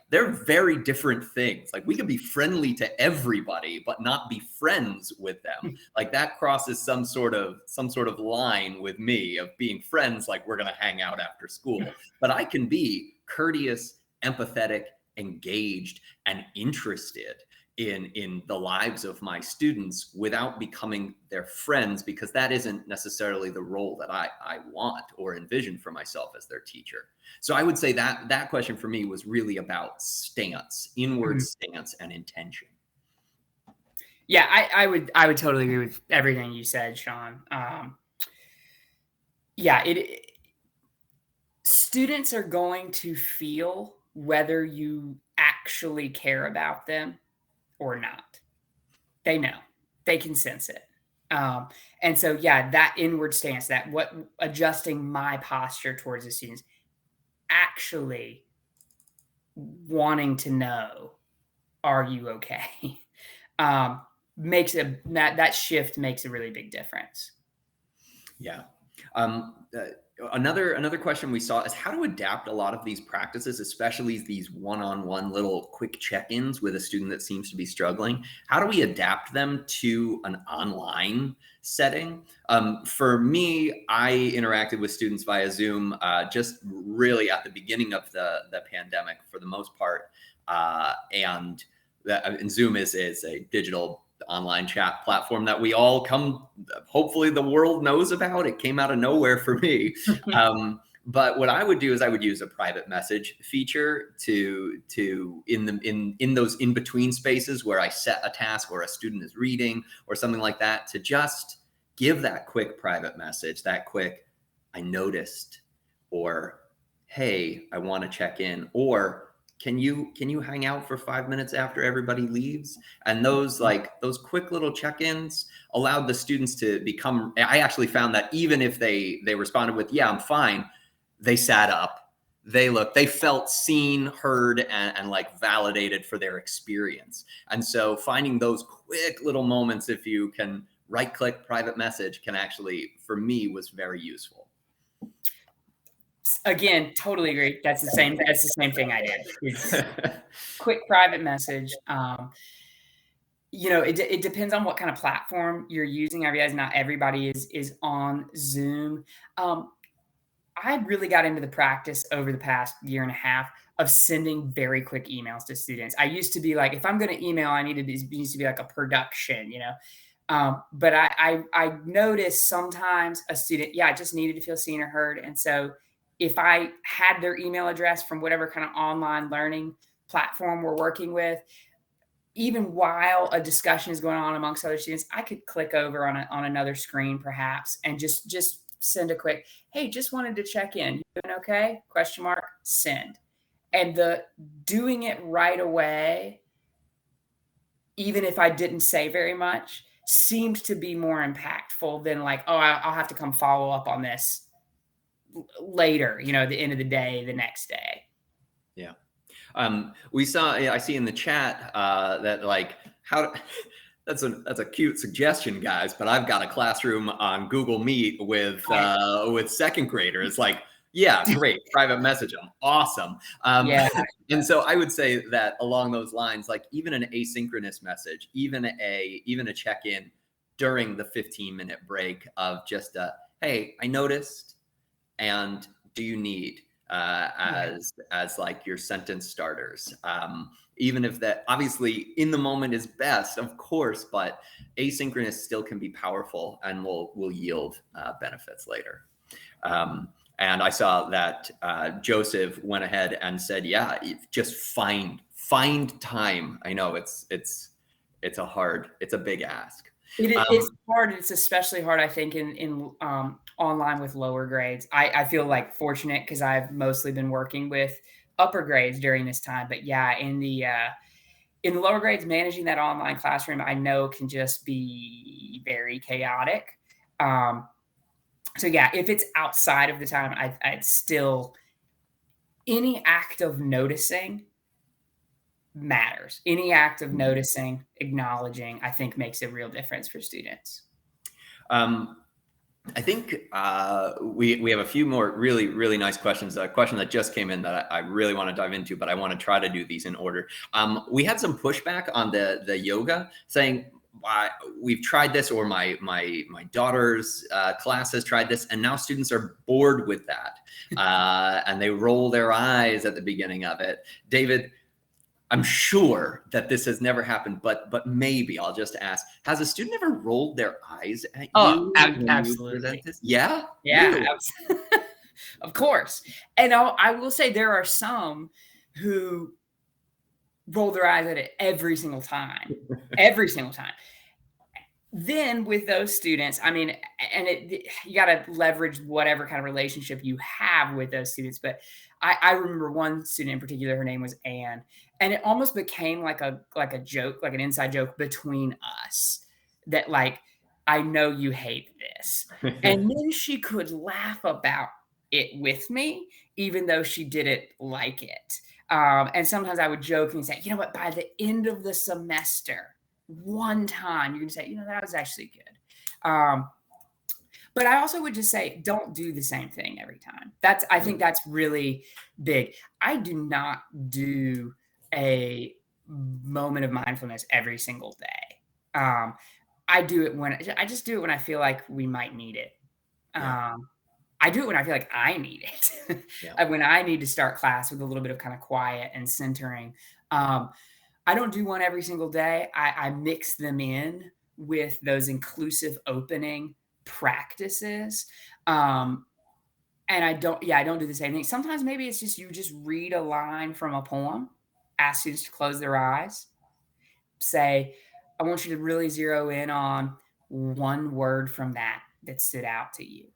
they're very different things. We could be friendly to everybody, but not be friends with them. That crosses some sort of line with me of being friends. We're going to hang out after school, but I can be courteous, empathetic, engaged, and interested in the lives of my students without becoming their friends, because that isn't necessarily the role that I want or envision for myself as their teacher. So I would say that question for me was really about stance, inward stance, and intention. Yeah, I would totally agree with everything you said, Sean. Students are going to feel whether you actually care about them or not. They know, they can sense it. And so, yeah, that inward stance, adjusting my posture towards the students, actually wanting to know, are you okay? That shift makes a really big difference. Yeah. Another question we saw is how to adapt a lot of these practices, especially these one-on-one little quick check-ins with a student that seems to be struggling. How do we adapt them to an online setting? For me, I interacted with students via Zoom just really at the beginning of the pandemic for the most part. And Zoom is a digital online chat platform that we all hopefully the world knows about. It came out of nowhere for me. But what I would do is I would use a private message feature to in those in-between spaces where I set a task or a student is reading or something like that, to just give that quick private message, that quick, I noticed, or, hey, I want to check in, or can you hang out for 5 minutes after everybody leaves? And those quick little check-ins allowed the students to become, I actually found that even if they responded with, yeah, I'm fine, they sat up, they felt seen, heard, and validated for their experience. And so finding those quick little moments, if you can right-click private message, can actually, for me, was very useful. Again, totally agree. That's the same thing I did. It's quick private message. It depends on what kind of platform you're using. I realize not everybody is on Zoom. I really got into the practice over the past year and a half of sending very quick emails to students. I used to be like, if I'm going to email, it needs to be like a production, you know. But I noticed sometimes a student, just needed to feel seen or heard. And so if I had their email address from whatever kind of online learning platform we're working with, even while a discussion is going on amongst other students, I could click over on another screen perhaps and just send a quick, hey, just wanted to check in. You doing okay? Question mark, send. And the doing it right away, even if I didn't say very much, seemed to be more impactful than like, oh, I'll have to come follow up on this later, you know, the end of the day, the next day. Yeah. I see in the chat that like that's a cute suggestion, guys, but I've got a classroom on Google Meet with second graders. Like, yeah, great. Private message them. Awesome. And so I would say that along those lines, like even an asynchronous message, even a check-in during the 15-minute break of just hey, I noticed, and do you need as like your sentence starters. Even if that obviously in the moment is best, of course, but asynchronous still can be powerful and will yield benefits later. And I saw that Joseph went ahead and said, yeah, just find time. I know it's a big ask. It's hard. It's especially hard, I think, in online with lower grades. I feel like fortunate because I've mostly been working with upper grades during this time. But yeah, in the lower grades, managing that online classroom, I know can just be very chaotic. So yeah, if it's outside of the time, I'd still, any act of noticing matters. Any act of noticing, acknowledging, I think makes a real difference for students. I think we have a few more really, really nice questions. A question that just came in that I really want to dive into, but I want to try to do these in order. We had some pushback on the yoga saying, we've tried this, or my daughter's class has tried this, and now students are bored with that. And they roll their eyes at the beginning of it. David, I'm sure that this has never happened, but maybe I'll just ask, has a student ever rolled their eyes at you when absolutely. you present this? Yeah? Yeah, Really? of course. And I will say there are some who roll their eyes at it every single time. Then with those students, I mean, and you got to leverage whatever kind of relationship you have with those students. But I remember one student in particular, her name was Anne, and it almost became like a joke, like an inside joke between us that like, I know you hate this. And then she could laugh about it with me, even though she didn't like it. And sometimes I would joke and say, you know what, by the end of the semester, one time you're going to say, you know, that was actually good. But I also would just say, don't do the same thing every time. I think that's really big. I do not do a moment of mindfulness every single day. I do it I just do it when I feel like we might need it. I do it when I feel like I need it. When I need to start class with a little bit of kind of quiet and centering. I don't do one every single day. I mix them in with those inclusive opening practices. And I don't do the same thing. Sometimes maybe it's just, you just read a line from a poem, ask students to close their eyes, say, I want you to really zero in on one word from that stood out to you.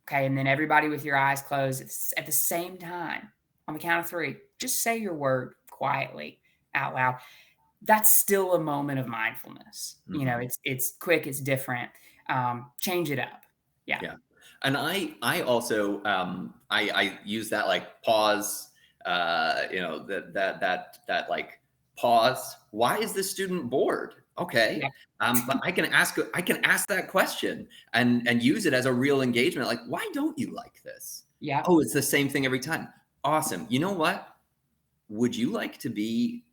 Okay. And then everybody with your eyes closed at the same time on the count of 3, just say your word quietly out loud. That's still a moment of mindfulness. You know, it's quick, it's different. Change it up. Yeah. And I also I use that like pause, you know, that like pause. Why is the student bored? Okay. But I can ask that question and use it as a real engagement. Like, why don't you like this? Yeah. Oh, it's the same thing every time. Awesome. You know what? Would you like to be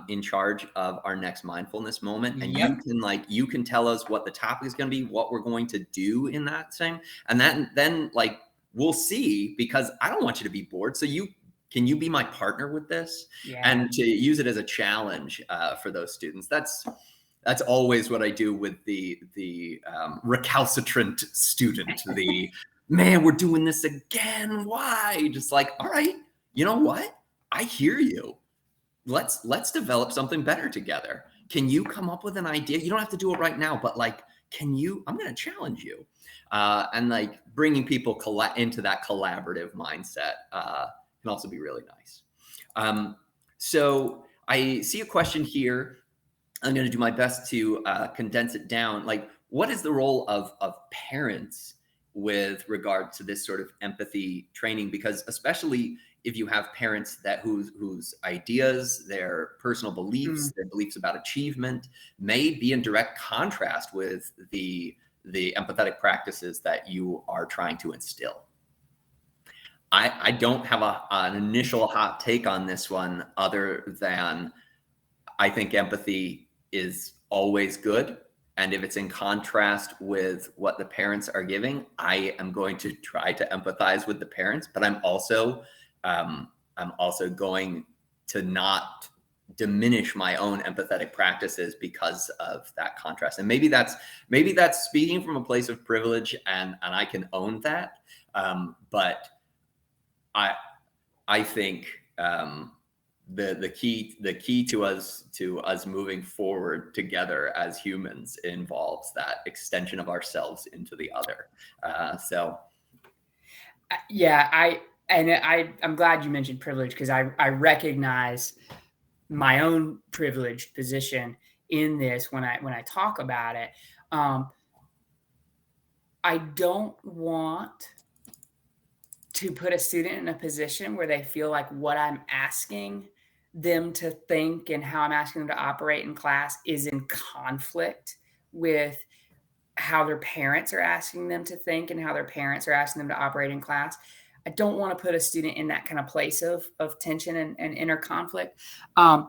in charge of our next mindfulness moment? And you can tell us what the topic is going to be, what we're going to do in that same, and then like we'll see, because I don't want you to be bored. So can you be my partner with this? Yeah. And to use it as a challenge for those students. That's always what I do with the recalcitrant student. The man, we're doing this again. Why? Just like, all right, you know what? I hear you. Let's develop something better together. Can you come up with an idea? You don't have to do it right now, but like, I'm going to challenge you. And like bringing people into that collaborative mindset can also be really nice. So I see a question here. I'm going to do my best to condense it down. Like, what is the role of parents with regard to this sort of empathy training? Because especially if you have parents whose ideas, their personal beliefs, their beliefs about achievement may be in direct contrast with the empathetic practices that you are trying to instill. I don't have an initial hot take on this one, other than I think empathy is always good. And if it's in contrast with what the parents are giving, I am going to try to empathize with the parents, but I'm also going to not diminish my own empathetic practices because of that contrast. And maybe that's speaking from a place of privilege, and I can own that. But I think the key to us moving forward together as humans involves that extension of ourselves into the other. I'm glad you mentioned privilege, because I recognize my own privileged position in this when I talk about it. I don't want to put a student in a position where they feel like what I'm asking them to think and how I'm asking them to operate in class is in conflict with how their parents are asking them to think and how their parents are asking them to operate in class. I don't want to put a student in that kind of place of tension and inner conflict. But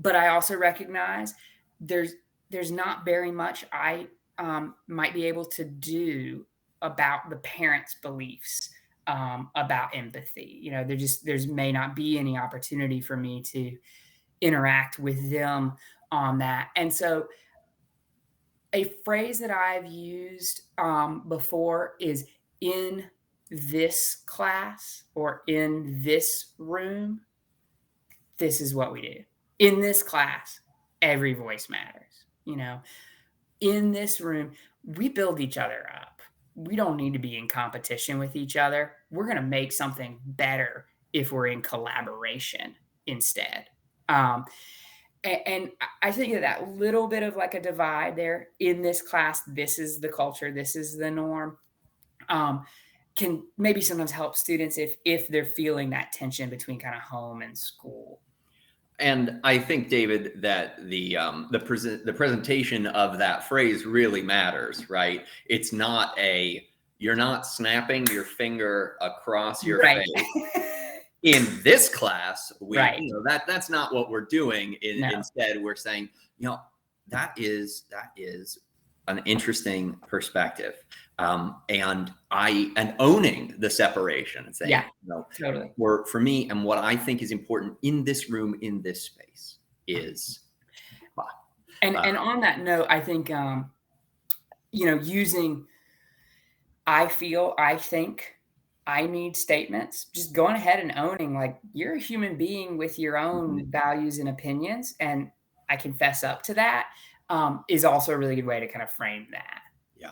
I also recognize there's not very much I might be able to do about the parents' beliefs about empathy. There may not be any opportunity for me to interact with them on that. And so a phrase that I've used before is in this class or in this room, this is what we do. In this class, every voice matters. In this room, we build each other up. We don't need to be in competition with each other. We're going to make something better if we're in collaboration instead. And I think that little bit of like a divide there in this class, this is the culture, this is the norm, can maybe sometimes help students if they're feeling that tension between kind of home and school. And I think, David, that the presentation of that phrase really matters, right? It's not you're not snapping your finger across your face. In this class, that's not what we're doing. Instead, we're saying, that is an interesting perspective, and owning the separation and saying, totally. For me, and what I think is important in this room, in this space, is. And on that note, I think using I feel, I think, I need statements, just going ahead and owning, like, you're a human being with your own values and opinions, and I confess up to that, is also a really good way to kind of frame that. Yeah.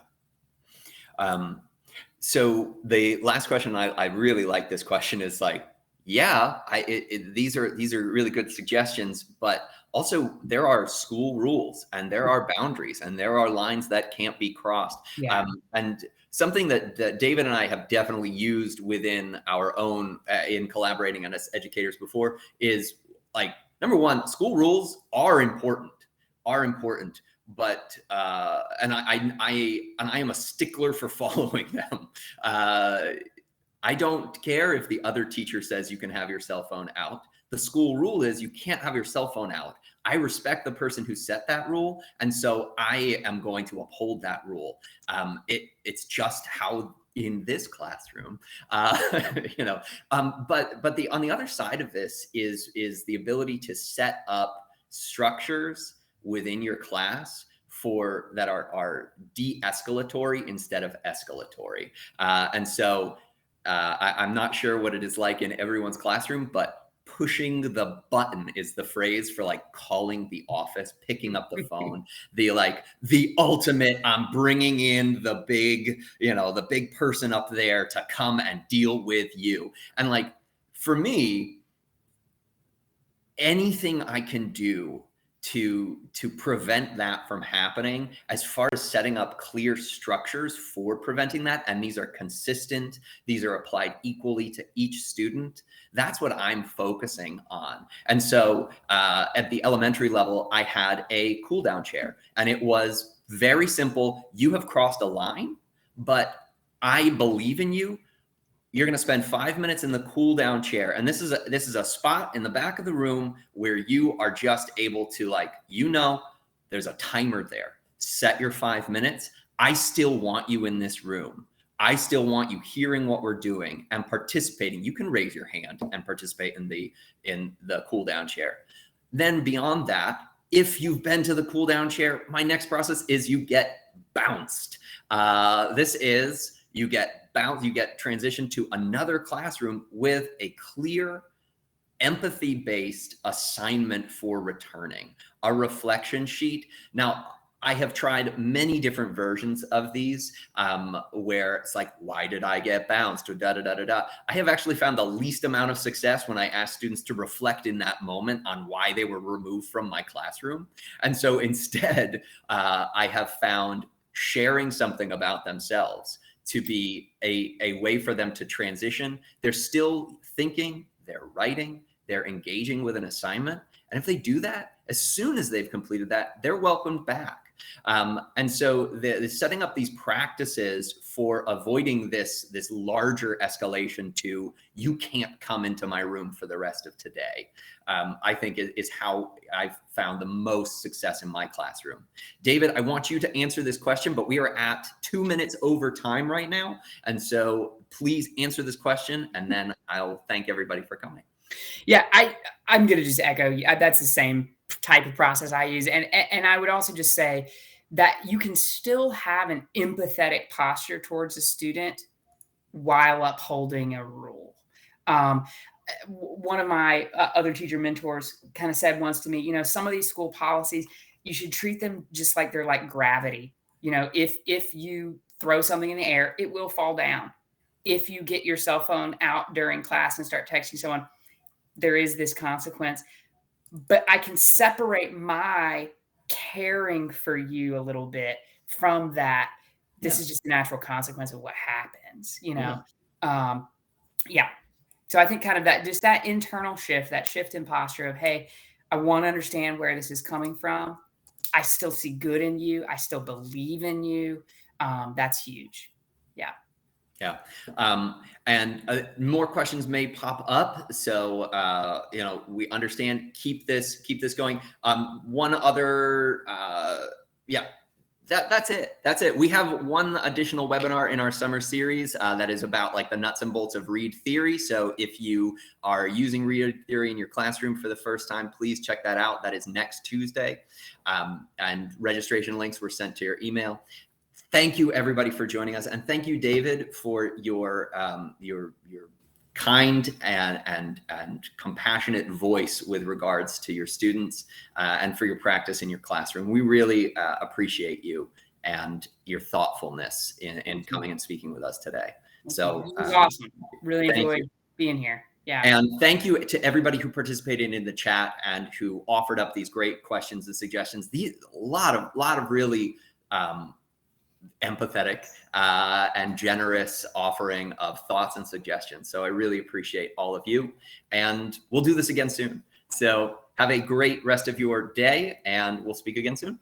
So the last question, I really like this question, is like, these are really good suggestions, but also there are school rules and there are boundaries and there are lines that can't be crossed. Yeah. And something that David and I have definitely used within our own in collaborating as educators before is, like, number one, school rules are important, but and I am a stickler for following them. I don't care if the other teacher says you can have your cell phone out. The school rule is you can't have your cell phone out. I respect the person who set that rule, and so I am going to uphold that rule. It's just how in this classroom, you know, but on the other side of this is the ability to set up structures within your class that are de-escalatory instead of escalatory. And so I'm not sure what it is like in everyone's classroom, but pushing the button is the phrase for like calling the office, picking up the phone, the ultimate, I'm bringing in the big, the big person up there to come and deal with you. And like, for me, anything I can do to prevent that from happening, as far as setting up clear structures for preventing that, and these are consistent, these are applied equally to each student, that's what I'm focusing on. And so at the elementary level, I had a cool down chair, and it was very simple. You have crossed a line, but I believe in you. You're going to spend 5 minutes in the cool down chair. And this is a spot in the back of the room where you are just able to, like, there's a timer there. Set your 5 minutes. I still want you in this room. I still want you hearing what we're doing and participating. You can raise your hand and participate in the cool down chair. Then beyond that, if you've been to the cool down chair, my next process is you get bounced. You get bounced, you get transitioned to another classroom with a clear empathy-based assignment for returning, a reflection sheet. Now, I have tried many different versions of these where it's like, why did I get bounced, or da-da-da-da-da. I have actually found the least amount of success when I ask students to reflect in that moment on why they were removed from my classroom. And so instead, I have found sharing something about themselves to be a way for them to transition. They're still thinking, they're writing, they're engaging with an assignment. And if they do that, as soon as they've completed that, they're welcomed back. And so the setting up these practices for avoiding this larger escalation to, you can't come into my room for the rest of today, I think is how I've found the most success in my classroom. David, I want you to answer this question, but we are at 2 minutes over time right now. And so please answer this question, and then I'll thank everybody for coming. Yeah, I'm going to just echo, that's the same type of process I use. And I would also just say that you can still have an empathetic posture towards a student while upholding a rule. One of my other teacher mentors kind of said once to me, some of these school policies, you should treat them just like they're like gravity. If you throw something in the air, it will fall down. If you get your cell phone out during class and start texting someone, there is this consequence. But I can separate my caring for you a little bit from that. This is just a natural consequence of what happens, Yeah. So I think kind of that internal shift, that shift in posture of, hey, I want to understand where this is coming from. I still see good in you. I still believe in you. That's huge. Yeah. Yeah. And more questions may pop up. So, we understand, keep this going. One other, that's it. We have one additional webinar in our summer series that is about like the nuts and bolts of ReadTheory. So if you are using ReadTheory in your classroom for the first time, please check that out. That is next Tuesday. And registration links were sent to your email. Thank you, everybody, for joining us, and thank you, David, for your kind and compassionate voice with regards to your students and for your practice in your classroom. We really appreciate you and your thoughtfulness in coming and speaking with us today. So it was awesome. Really enjoyed being here. Yeah. And thank you to everybody who participated in the chat and who offered up these great questions and suggestions. A lot of really empathetic and generous offering of thoughts and suggestions. So I really appreciate all of you, and we'll do this again soon. So have a great rest of your day, and we'll speak again soon.